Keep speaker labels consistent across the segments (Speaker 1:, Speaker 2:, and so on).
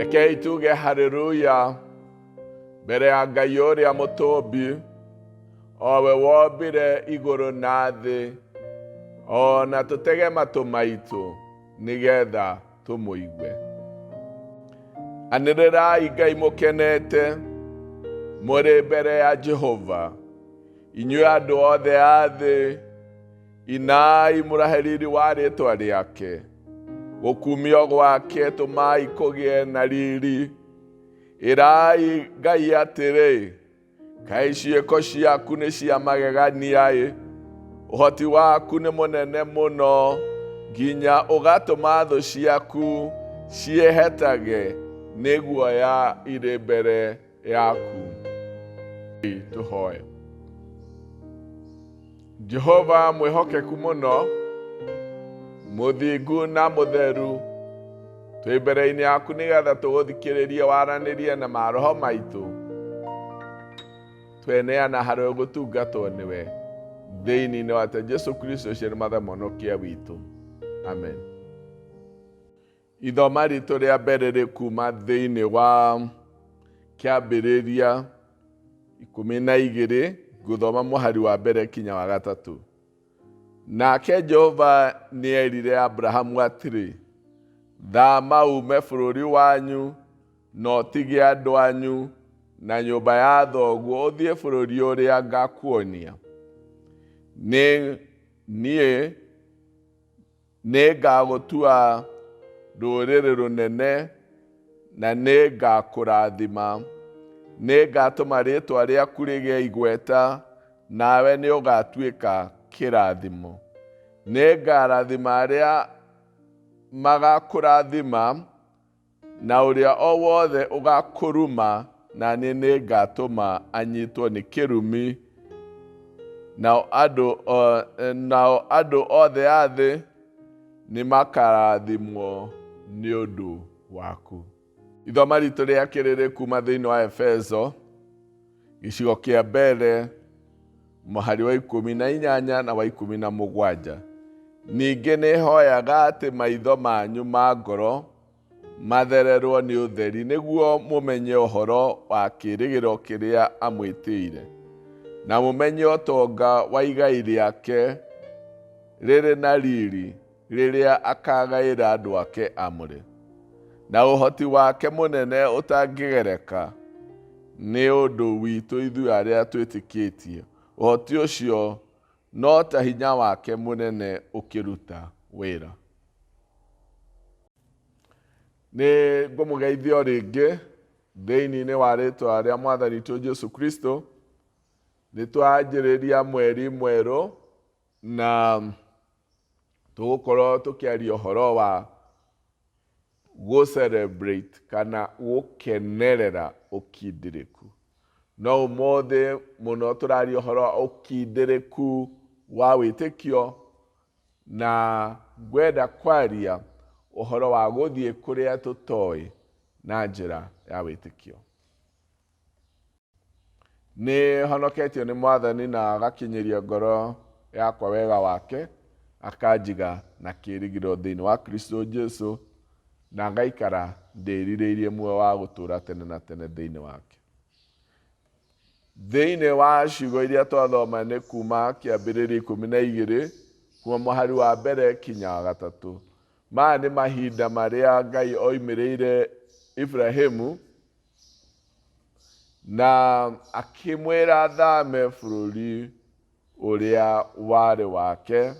Speaker 1: Rekei tuge haleluya mbere ya Ngai ũrĩa mũtũmbi, owe wombire igũrũ na thĩ, ona tũtege matũ maitũ nĩgetha tũmũigue. Anĩrĩrai Ngai mũkenete mũrĩ mbere ya Jehova, inyuĩ andũ othe a thĩ, inai mũrahe riri wa rĩĩtwa rĩake. Gũkumio gwake tũmai kũgĩe na riri. Ĩrai Ngai atĩrĩ, kaĩ ciĩko ciaku nĩ cia magegania. Ũhoti waku nĩ mũnene mũno, nginya ũgatũma thũ ciaku ciĩhetage nĩ guoya irĩ mbere yaku. Tũhoe. Jehova mwĩhokeku mũno, mũthingu na mũtheru, twĩ mbere-inĩ yaku nĩgetha tũgũthikĩrĩrie waranĩrie na maroho maitũ, tweneana harĩ gũtungatwo nĩwe, thĩinĩ wa Jesũ Kristo ũcio nĩ Mwathani Mũhonokia witũ. Amen. Ithoma ritũ rĩa mbere rĩkuma thĩinĩ wa kĩambĩrĩria 12, gũthoma mũhari wa mbere kinya wa gatatũ. Nake Jehova nĩerire Abrahamu atĩrĩ, thama ume bũrũri wanyu na ũtige andũ anyu na nyũmba ya thoguo, ũthiĩ bũrũri ũrĩa ngakuonia. Niĩ nĩngagũtua rũrĩrĩ rũnene na nĩngakũrathima. Nĩngatũma rĩĩtwa rĩaku rĩgĩe igweta, nawe nĩũgatuĩka kĩrathimo. Nĩngarathima arĩa magakũrathima, na ũrĩa o wothe ũgakũruma, na niĩ nĩngatũma anyitwo nĩ kĩrumi. Nao andũ othe a thĩ nĩmakarathimwo nĩ ũndũ waku. Ithoma ritũ rĩa kerĩ rĩkuma thĩinĩ wa Efeso, gĩcigo kĩa mbere, mũhari wa 18 na wa 17. Ningĩ nĩhoyaga atĩ maitho manyu ma ngoro mathererwo nĩ ũtheri, nĩguo mũmenye ũhoro wa kĩĩrĩgĩrĩro kĩrĩa amwĩtĩire, na mũmenye ũtonga wa igai rĩake rĩrĩ na riri, rĩrĩa akagaĩra andũ ake amũre, na ũhoti wake mũnene ũtangĩgereka nĩ ũndũ witũ ithuĩ arĩa twĩtĩkĩtie. Ũhoti ũcio no ta hinya wake mũnene ũkĩruta wĩra. Nĩ ngũmũgeithia o rĩngĩ thĩinĩ wa rĩĩtwa rĩa Mwathani witũ Jesũ Kristo. Nĩtwanjĩrĩria mweri mwerũ na tũgũkorwo tũkĩaria ũhoro wa gũ-celebrate kana gũkenerera ũkindĩrĩku. No ũmũthĩ mũno tũraria ũhoro wa ũkindĩrĩku wa wĩtĩkio, na ngwenda kwaria ũhoro wa gũthiĩ kũrĩa tũtoĩ na njĩra ya wĩtĩkio. Nĩ honoketio nĩ Mwathani na agakinyĩria ngoro yakwa wega wake, akanjiga na kĩĩrĩgĩrĩro thĩinĩ wa Kristo Jesũ, na ngaikara ndĩrirĩirie muoyo wa gũtũũra tene na tene thĩinĩ wake. Thĩinĩ wa ciugo iria twathoma nĩ kuma kĩambĩrĩria 12 kuma mũhari wa mbere kinya wa gatatũ. Maya nĩ mahinda marĩa Ngai oimĩrĩire Ibrahimu na akĩmwĩra athame bũrũri ũrĩa warĩ wake,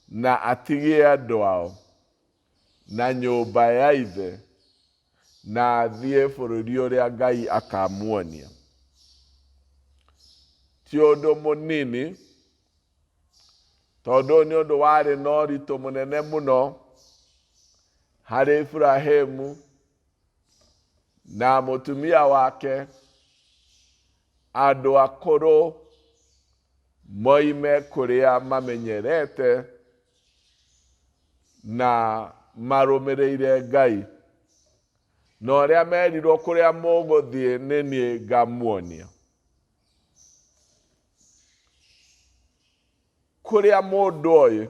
Speaker 1: na atigie andũ ao na nyũmba ya ithe, na athiĩ bũrũri ũrĩa Ngai akamuonia. Ti ũndũ mũnini, tondũ nĩ ũndũ warĩ na ũritũ mũnene mũno harĩ Ibrahimu na mũtumia wake, andũ akũrũ moime kũrĩa mamenyerete na marũmĩrĩire Ngai, na ũrĩa merirwo kũrĩa mũgũthiĩ nĩ niĩ ngamuonia. Kũrĩa mũndũ oĩ,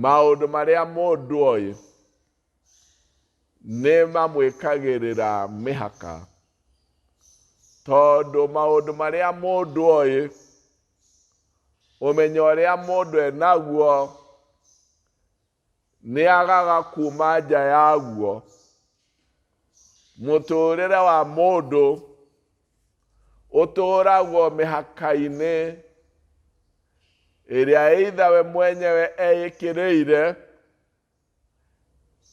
Speaker 1: maũndũ marĩa mũndũ oĩ, nĩ mamwĩkagĩrĩra mĩhaka, tondũ maũndũ marĩa mũndũ oĩ, ũmenyo ũrĩa mũndũ enaguo, nĩ agaga kuma nja yaguo. Mũtũrĩre wa mũndũ ũtũragwo mĩhaka-inĩ ĩrĩa either we mwenyewe eĩkĩrĩire,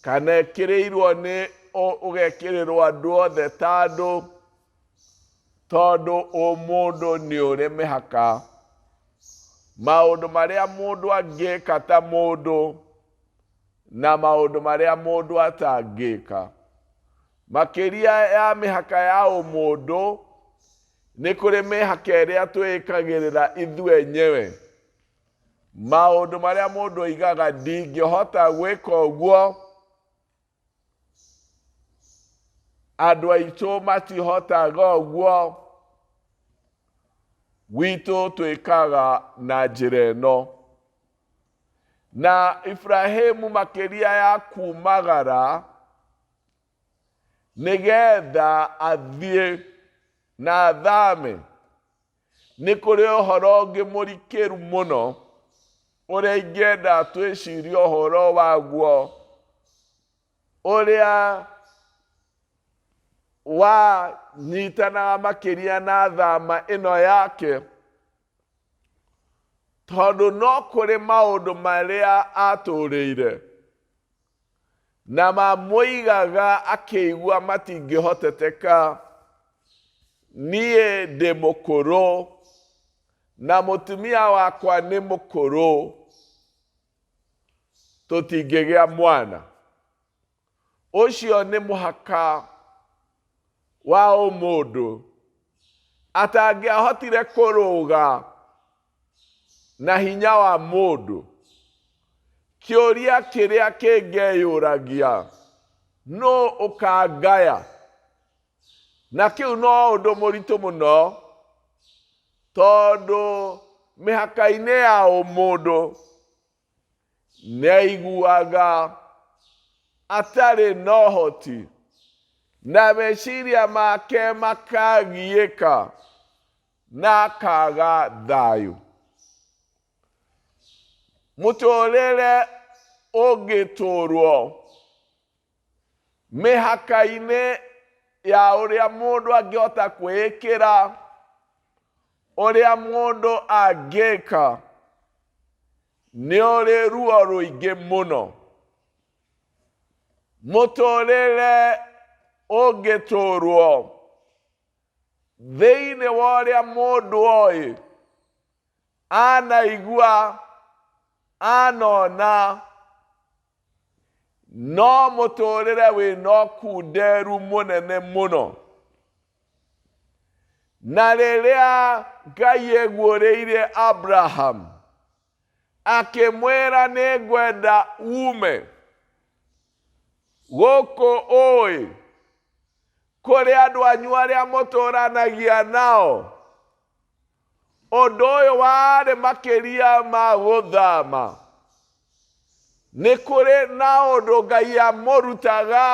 Speaker 1: kana ekĩrĩirwo nĩ ũgekĩrĩrwo andũ othe ta andũ, tondũ ũmũndũ nĩ ũrĩ mĩhaka. Maũndũ marĩa mũndũ angĩka ta mũndũ na maũndũ marĩa mũndũ atangĩka. Makĩria ya mĩhaka ya ũmũndũ, nĩ kũrĩ mĩhaka ĩrĩa twĩkagĩrĩra ithuĩ enyewe. Maũndũ marĩa mũndũ oigaga ndingĩhota gwĩka ũguo, andũ aitũ matihotaga ũguo, gwitũ twĩkaga na njĩra ĩno. Na Ibrahimu makĩria ya kumagara nĩgetha athiĩ na athame, nĩ kũrĩ ũhoro ũngĩ mũrikĩru mũno ũrĩa ingĩenda twĩcirie ũhoro waguo, ũrĩa wanyitanaga makĩria na thama ĩno yake, tondũ no kũrĩ maũndũ marĩa atũrĩire na mamũigaga akĩigua matingĩhoteteka. Niĩ ndĩ mũkũrũ na mũtumia wakwa nĩ mũkũrũ, tũtingĩgĩa mwana. Ũcio nĩ mũhaka wa ũmũndũ atangĩahotire kũrũga na hinya wa mũndũ. Kĩũria kĩrĩa kĩngĩyũragia, nũ ũkangaya? Na kĩu no ũndũ mũritũ mũno, tondũ mĩhaka-inĩ ya ũmũndũ nĩ aiguaga atarĩ na ũhoti, na meciria make makagiĩka na akaga thayũ. Mũtũrĩre ũngĩtũrwo mĩhaka-inĩ ya ũrĩa mũndũ angĩhota kwĩĩkĩra, ũrĩa mũndũ angĩka, nĩ ũrĩ ruo rũingĩ mũno. Mũtũrĩre ũngĩtũrwo thĩinĩ wa ũrĩa mũndũ oĩ, anaigua, anona, no mũtũrĩre wĩna ũkunderu mũnene mũno. Na rĩrĩa Ngai eguũrĩire Abraham, akĩmwĩra nĩ ngwenda ume gũkũ ũĩ, kũrĩ andũ anyu arĩa mũtũranagia nao, ũndũ ũyũ warĩ makĩria ma gũthama. Nĩ kũrĩ na ũndũ Ngai amũrutaga,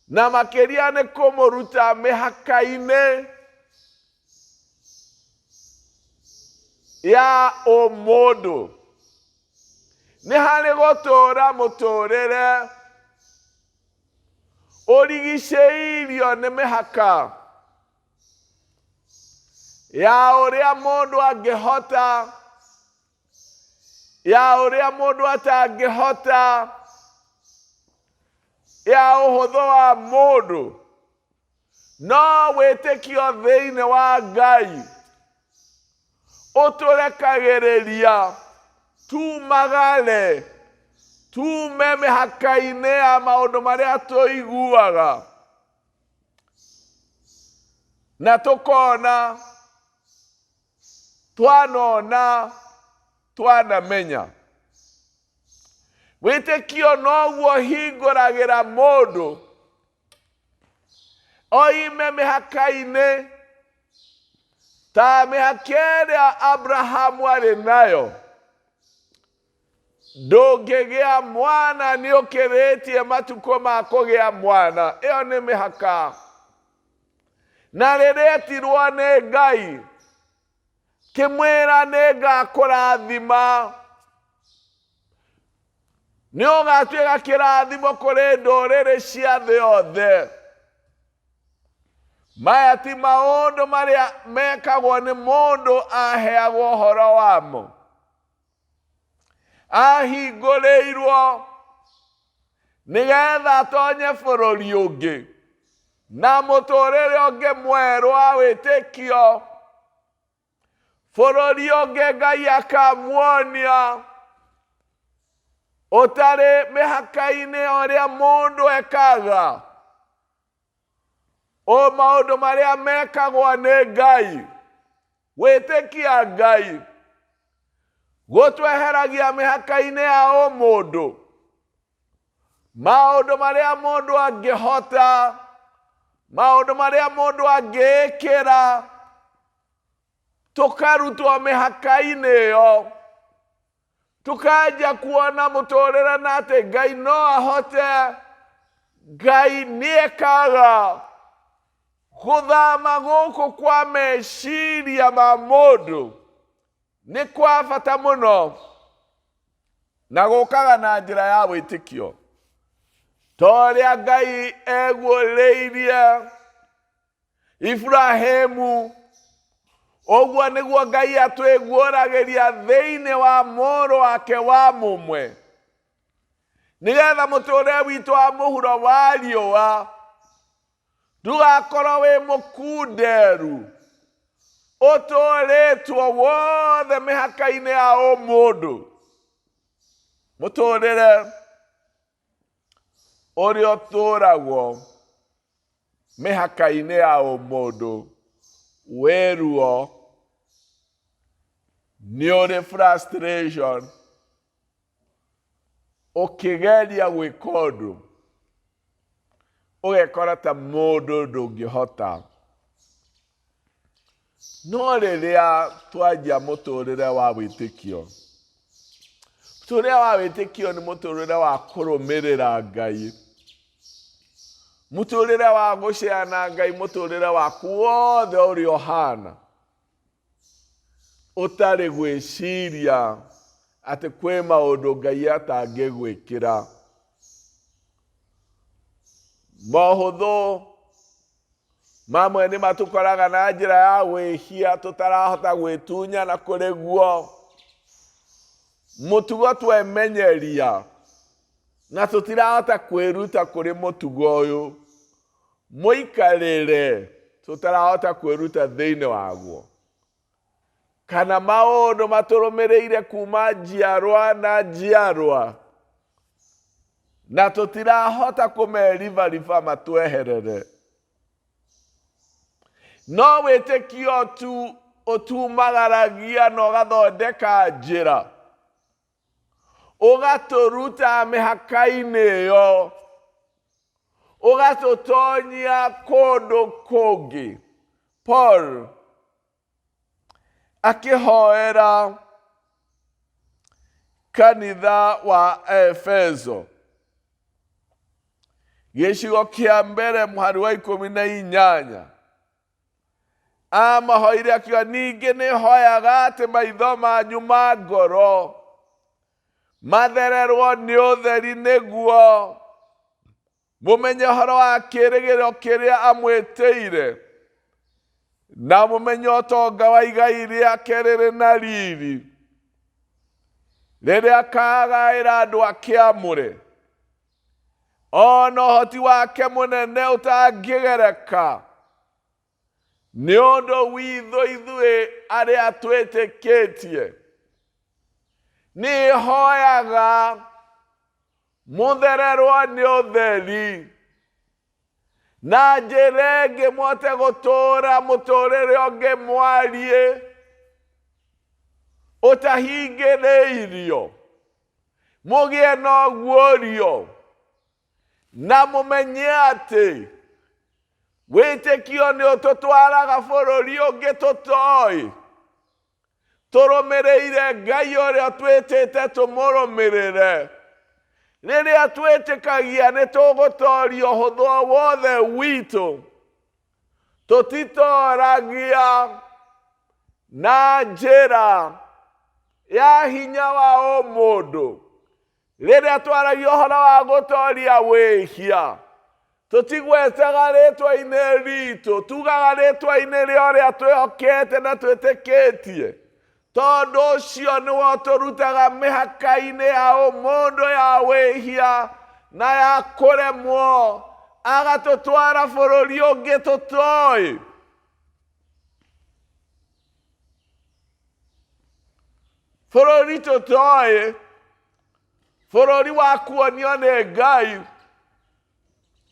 Speaker 1: na makĩria nĩ kũmũruta mĩhaka-inĩ ya ũmũndũ. Nĩ harĩ gũtũũra mũtũrĩre ũrigicĩirio nĩ mĩhaka ya ũrĩa mũndũ angĩhota, ya ũrĩa mũndũ atangĩhota, ya ũhũthũ wa mũndũ. No wĩtĩkio thĩinĩ wa Ngai ũtũrekagĩrĩria tumagare, tume mĩhaka-inĩ ya maũndũ marĩa tũiguaga, na tũkona, twanona, twanamenya. Wĩtĩkio noguo hingũragĩra mũndũ oime mĩhaka-inĩ ta mĩhaka ĩrĩa Abrahamu arĩ nayo. ndũngĩgĩa mwana nĩ ũkĩrĩtie matukũ ma kũgĩa mwana. Ĩyo nĩ mĩhaka. Na rĩrĩa etirwo nĩ Ngai, kĩmwĩra nĩ ngakũrathima, nĩ ũgatuĩka kĩrathimo kũrĩ ndũrĩrĩ cia thĩ yothe. Maya ti maũndũ marĩa mekagwo nĩ mũndũ aheagwo ũhoro wamo, ahingũrĩirwo nĩgetha atonye bũrũri ũngĩ na mũtũrĩre ũngĩ mwerũ wa wĩtĩkio. Bũrũri ũngĩ Ngai akamuonia ũtarĩ mĩhaka-inĩ ũrĩa mũndũ ekaga. O maũndũ marĩa mekagwo nĩ Ngai, gwĩtĩkia Ngai gũtweheragia mĩhaka-inĩ ya ũmũndũ. Maũndũ marĩa mũndũ angĩhota, maũndũ marĩa mũndũ angĩĩkĩra, tũkarutwo mĩhaka-inĩ ĩyo. Tũkanja kuona mũtũrĩre na atĩ Ngai no ahote, Ngai nĩekaga. Gũthama gũkũ kwa meciria ma mũndũ nĩ kwa bata mũno, na gũkaga na njĩra ya wĩtĩkio. Torĩa Ngai eguũrĩirie Ibrahimu, ũguo nĩguo Ngai atwĩguũragĩria thĩinĩ wa mũrũ wake wa mũmwe, nĩgetha mũtũrĩre witũ wa mũhuro wa riũa ndũgakorwo wĩ mũkunderu, ũtũrĩtwo wothe mĩhaka-inĩ ya ũmũndũ. Mũtũrĩre ũrĩa ũtũragwo mĩhaka-inĩ ya ũmũndũ wĩruo nĩ ũrĩ frustration, ũkĩgeria gwĩka ũndũ ũgekora ta mũndũ ndũngĩhota. No rĩrĩa twanjia mũtũrĩre wa wĩtĩkio, mũtũrĩre wa wĩtĩkio nĩ mũtũrĩre wa kũrũmĩrĩra Ngai, mũtũrĩre wa gũceana Ngai, mũtũrĩre waku wothe ũrĩa ũhana, ũtarĩ gwĩciria atĩ kwĩ maũndũ Ngai atangĩgwĩkĩra. Mohũthũ mamwe nĩ matũkoraga na njĩra ya gwĩhia, tũtarahota gwĩtunya kũrĩ guo. Mũtugo twemenyeria na tũtirahota kwĩruta kũrĩ mũtugo ũyũ. Mũikarĩre tũtarahota kwĩruta thĩinĩ waguo. Kana maũndũ matũrũmĩrĩire kuma njiarwa na njiarwa, na tũtirahota kũmeribariba matweherere. No wĩtĩkio tu ũtumagaragia na ũgathondeka njĩra, ũgatũruta mĩhaka-inĩ ĩyo, ũgatũtonyia kũndũ kũngĩ. Paul akĩhoera kanitha wa Efeso, gĩcigo kĩa mbere mũhari wa 18, amahoire akiuga, ningĩ nĩhoyaga atĩ maitho manyu ma ngoro mathererwo nĩ ũtheri, nĩguo mũmenye ũhoro wa kĩĩrĩgĩrĩro kĩrĩa amwĩtĩire, na mũmenye ũtonga wa igai rĩake rĩrĩ na riri, rĩrĩa akagaĩra andũ ake amũre, ona ũhoti wake mũnene ũtangĩgereka, nĩ ũndũ witũ ithuĩ arĩa twĩtĩkĩtie. Nĩhoyaga mũthererwo nĩ ũtheri, na njĩra ĩngĩ mũhote gũtũũra mũtũrĩre ũngĩ mwariĩ, ũtahingĩrĩirio, mũgĩe na ũguũrio, na mũmenye atĩ wĩtĩkio nĩ ũtũtwaraga bũrũri ũngĩ tũtoĩ, tũrũmĩrĩire Ngai ũrĩa twĩtĩte tũmũrũmĩrĩre. Rĩrĩa twĩtĩkagia nĩ tũgũtoorio ũhũthũ wothe witũ. Tũtitoragia na njĩra ya hinya wa mũndũ. Rĩrĩa twaragia ũhoro wa gũtooria wĩhia, tũtigwetaga rĩtwa-inĩ ritũ, tugaga rĩtwa-inĩ rĩa ũrĩa twĩhokete na twĩtĩkĩtie. Tondũ ũcio nĩwe tũrutaga mĩhaka-inĩ ya mũndũ ya wĩhia na ya kũremwo, agatũtwara bũrũri ũngĩ tũtoĩ. Bũrũri tũtoĩ, bũrũri wa kuonio nĩ Ngai,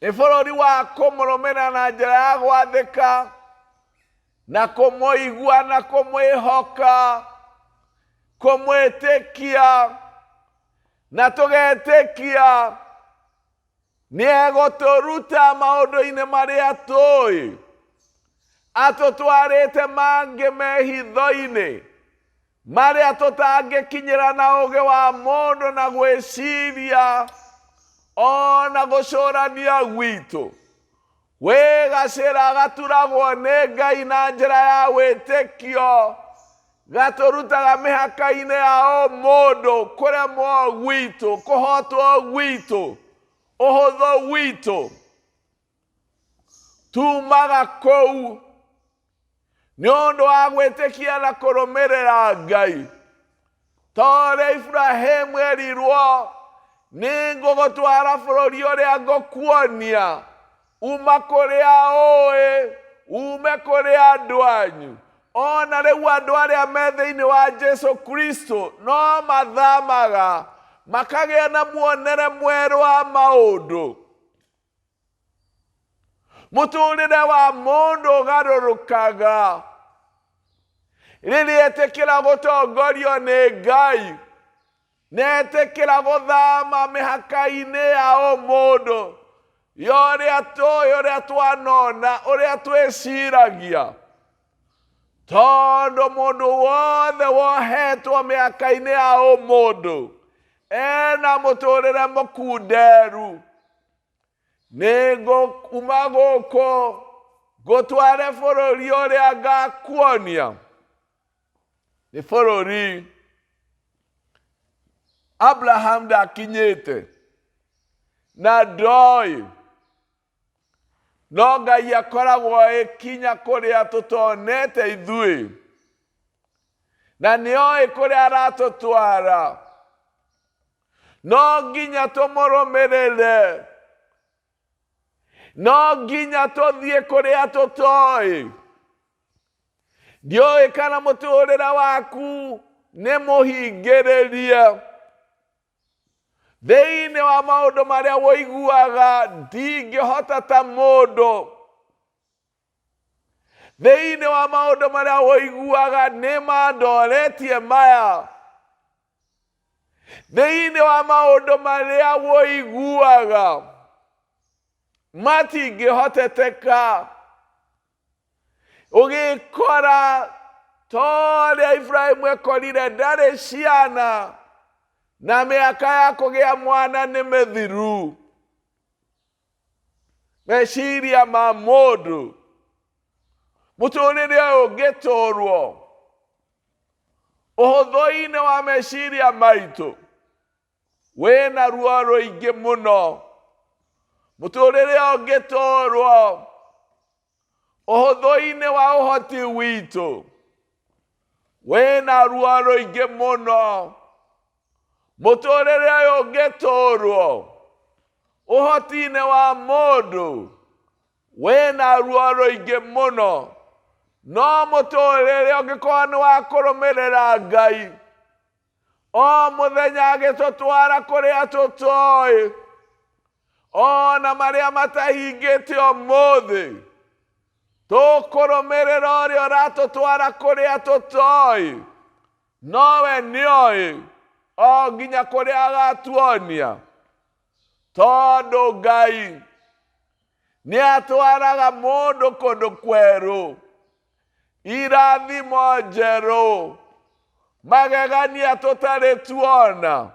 Speaker 1: nĩ bũrũri wa kũmũrũmĩrĩra na njĩra ya gwathĩka na kũmũigua na kũmwĩhoka, kũmwĩtĩkia na tũgetĩkia nĩ egũtũruta maũndũ-inĩ marĩa tũĩ, atũtwarĩte mangĩ mehitho-inĩ marĩa tũtangĩkinyĩra na ũũgĩ wa mũndũ na gwĩciria ona gũcũrania gwitũ. Wĩgacĩra gaturagwo nĩ Ngai na njĩra ya wĩtĩkio, gatũrutaga mĩhaka-inĩ ya mũndũ, kũremwo gwitũ, kũhotwo gwitũ, ũhũthũ witũ. Tumaga kũu nĩ ũndũ wa gwĩtĩkia na kũrũmĩrĩra Ngai. Tondũ Iburahĩmu erirwo, nĩ ngũgũtwara bũrũri ũrĩa ngũkuonia, uma kũrĩa ũĩ, ume kũrĩa andũ anyu. Ona rĩu andũ arĩa me thĩinĩ wa Jesũ Kristo no mathamaga, makagĩa na muonere mwerũ wa maũndũ. Mũtũũrĩre wa mũndũ ũgarũrũkaga rĩrĩa etĩkĩra gũtongorio nĩ Ngai, na etĩkĩra gũthama mĩhaka-inĩ ya mũndũ, ya ũrĩa tũĩ, ũrĩa twanona, ũrĩa twĩciragia. Tondũ mũndũ wothe wohetwo mĩhaka-inĩ ya mũndũ ena mũtũũrĩre mũkunderu. Nĩ ngũuma gũkũ ngũtware bũrũri ũrĩa ngakuonia. Nĩ bũrũri Abraham ndakinyĩte na ndoĩ, no Ngai akoragwo ĩkinya kũrĩa tũtonete ithuĩ, na nĩoĩ kũrĩa aratũtwara. No nginya tũmũrũmĩrĩre, no nginya tũthiĩ kũrĩa tũtoĩ. Ndiũĩ kana mũtũũrĩre waku nĩ mũhingĩrĩrie. Thĩinĩ wa maũndũ marĩa woiguaga ndingĩhota ta mũndũ, thĩinĩ wa maũndũ marĩa woiguaga nĩ mandoretie maya, thĩinĩ wa maũndũ marĩa woiguaga matingĩhoteteka, ũgĩkora torĩa Iburahĩmu ekorire ndarĩ ciana na mĩaka ya kũgĩa mwana nĩ mĩthiru. Meciria ma mũndũ, mũtũũrĩre ũyũ ũngĩtũũrwo ũhũthũ-inĩ wa meciria maitũ, wĩna ruo rũingĩ mũno. Mũtũũrĩre ũyũ ũngĩtũũrwo ũhũthũ-inĩ wa ũhoti witũ, wĩna ruo rũingĩ mũno. Mũtũũrĩre ũyũ ũngĩtũũrwo ũhoti-inĩ wa mũndũ, wĩna ruo rũingĩ mũno. No mũtũũrĩre ũngĩkorwo nĩ wa kũrũmĩrĩra Ngai, o mũthenya agĩtũtwara kũrĩa tũtoĩ, ona marĩa matahingĩte ũmũthĩ, tũkũrũmĩrĩra ũrĩa ũratũtwara kũrĩa tũtoĩ. Nowe nĩoĩ o nginya kũrĩa agatuonia. Tondũ Ngai nĩ atwaraga mũndũ kũndũ kwerũ, irathimo njerũ, magegania tũtarĩ tuona.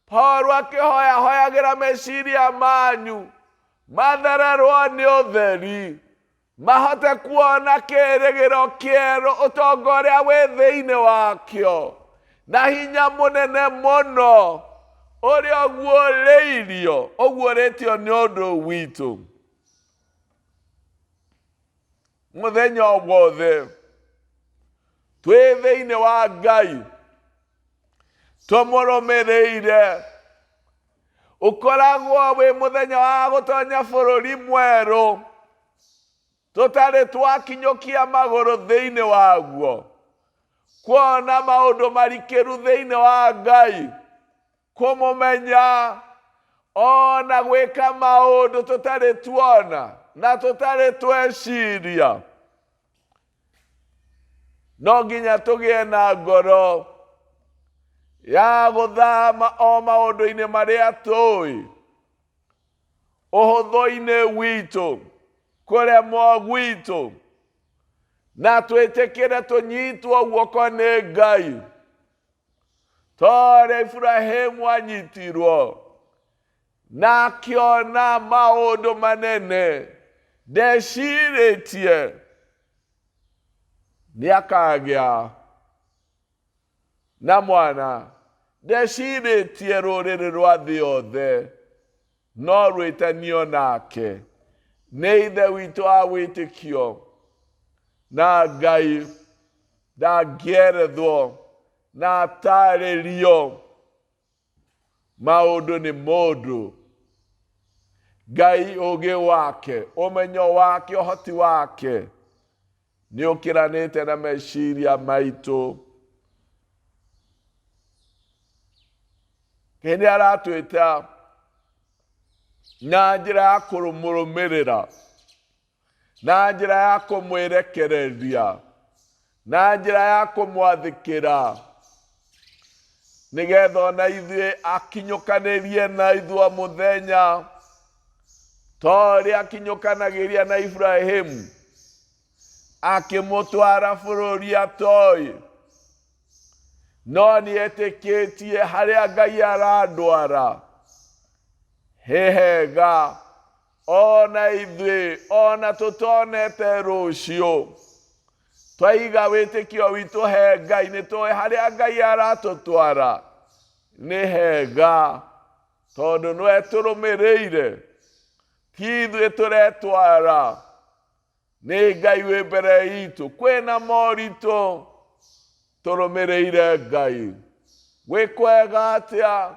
Speaker 1: Paulo akĩhoyagĩra meciria manyu mathererwo nĩ ũtheri, mahote kuona kĩĩrĩgĩro kĩerũ, ũtonga ũrĩa wĩ thĩinĩ wakĩo, na hinya mũnene mũno ũrĩa ũguũrĩtio nĩ ũndũ witũ. Mũthenya o wothe twĩ thĩinĩ wa Ngai tũmũrũmĩrĩire, ũkoragwo wĩ mũthenya wa gũtonya bũrũri mwerũ, tũtarĩ twakinyũkia magũrũ thĩinĩ waguo, kuona maũndũ marikĩru thĩinĩ wa Ngai, kũmũmenya, ona gwĩka maũndũ tũtarĩ tuona na tũtarĩ tweciria. No nginya tũgĩe na ngoro ya gũthama o maũndũ-inĩ marĩa tũĩ, ũhũthũ-inĩ witũ, kũremwo gwitũ, na twĩtĩkĩre tũnyitwo guoko nĩ Ngai. Tondũ Iburahĩmu anyitirwo na akĩona maũndũ manene, ndecirĩtie nĩakagĩa na mwana, ndecirĩtie rũrĩrĩ rwa thĩ yothe no rwĩtanio nake. Nĩ ithe witũ wa wĩtĩkio, na Ngai ndangĩerethwo na atarĩrio maũndũ nĩ mũndũ. Ngai ũũgĩ wake, ũmenyo wake, ũhoti wake nĩ ũkĩranĩte na meciria maitũ. Hĩndĩ aratwĩta na njĩra ya kũmũrũmĩrĩra, na njĩra ya kũmwĩrekereria, na njĩra ya kũmwathĩkĩra, nĩgetha ona ithuĩ akinyũkanĩrie na ithuĩ mũthenya tũrĩa akinyũkanagĩria na Iburahĩmu, akĩmũtwara bũrũri atoĩ, no nĩetĩkĩtie harĩa Ngai arandwara hehega. Ona ithuĩ, ona tũtonete rũciũ, twaiga wĩtĩkio witũ he Ngai, nĩtũĩ harĩa Ngai aratũtwara nĩ hega, tondũ nĩwe tũrũmĩrĩire, ti ithuĩ tũretwara, nĩ Ngai wĩ mbere itũ. Kwĩna moritũ, tũrũmĩrĩire Ngai. Gwĩ kwega atĩa,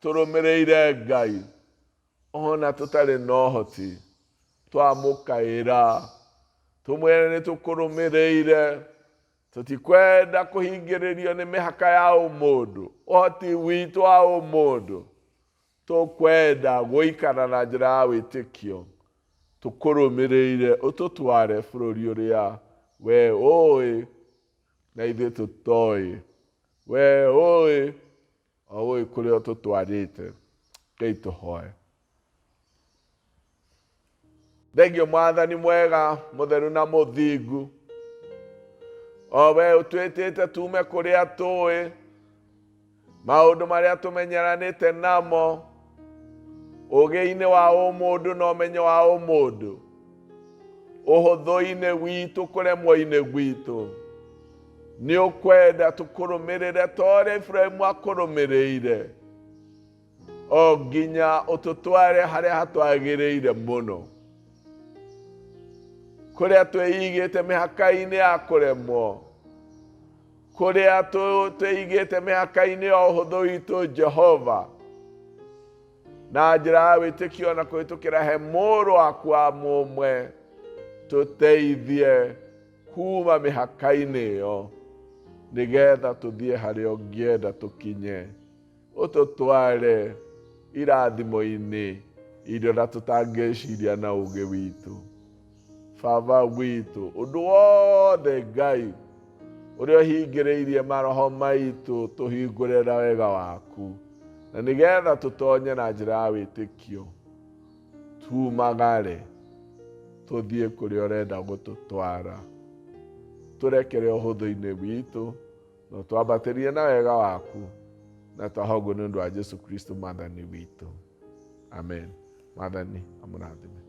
Speaker 1: tũrũmĩrĩire Ngai. Ona tũtarĩ na ũhoti, twamũkaĩra, tũmwĩre nĩtũkũrũmĩrĩire, tũtikwenda kũhingĩrĩrio nĩ mĩhaka ya ũmũndũ, ũhoti witũ wa ũmũndũ. Tũkwenda gũikara na njĩra ya wĩtĩkio, tũkũrũmĩrĩire, ũtũtware bũrũri ũrĩa we ũĩ na ithuĩ tũtoĩ. We ũĩ, o ũĩ kũrĩa ũtũtwarĩte. Ngai tũhoe. Thengio Mwathani mwega, mũtheru na mũthingu, o we ũtwĩtĩte tume kũrĩa tũĩ, maũndũ marĩa tũmenyeranĩte namo, ũgĩ-inĩ wa ũmũndũ na ũmenyo wa ũmũndũ, ũhũthũ-inĩ witũ, kũremwo-inĩ gwitũ, nĩ ũkwenda tũkũrũmĩrĩre torĩa Iburahĩmu akũrũmĩrĩire, o nginya ũtũtware harĩa hatwagĩrĩire mũno, kũrĩa twĩigĩte mĩhaka-inĩ ya kũremwo, kũrĩa twĩigĩte mĩhaka-inĩ ya ũhũthũ witũ Jehova, na njĩra ya wĩtĩkio na kũhĩtũkĩra he mũrũ waku wa mũmwe, tũteithie kuma mĩhaka-inĩ ĩyo, nĩgetha tũthiĩ harĩa ũngĩenda tũkinye, ũtũtware irathimo-inĩ iria tũtangĩciria na ũũgĩ witũ. Baba witũ, ũndũ wothe Ngai ũrĩa ũhingĩrĩirie maroho maitũ, tũhingũre wega waku, na nĩgetha tũtonye na njĩra ya wĩtĩkio, tumagare, tũthiĩ kũrĩa ũrenda gũtũtwara. Tũrekere ũhũthũ-inĩ witũ, na twambatĩrie na wega waku na twahoguo nĩ ũndũ wa Jesu Kristo Mwathani witũ. Amen. Mwathani amũrathime.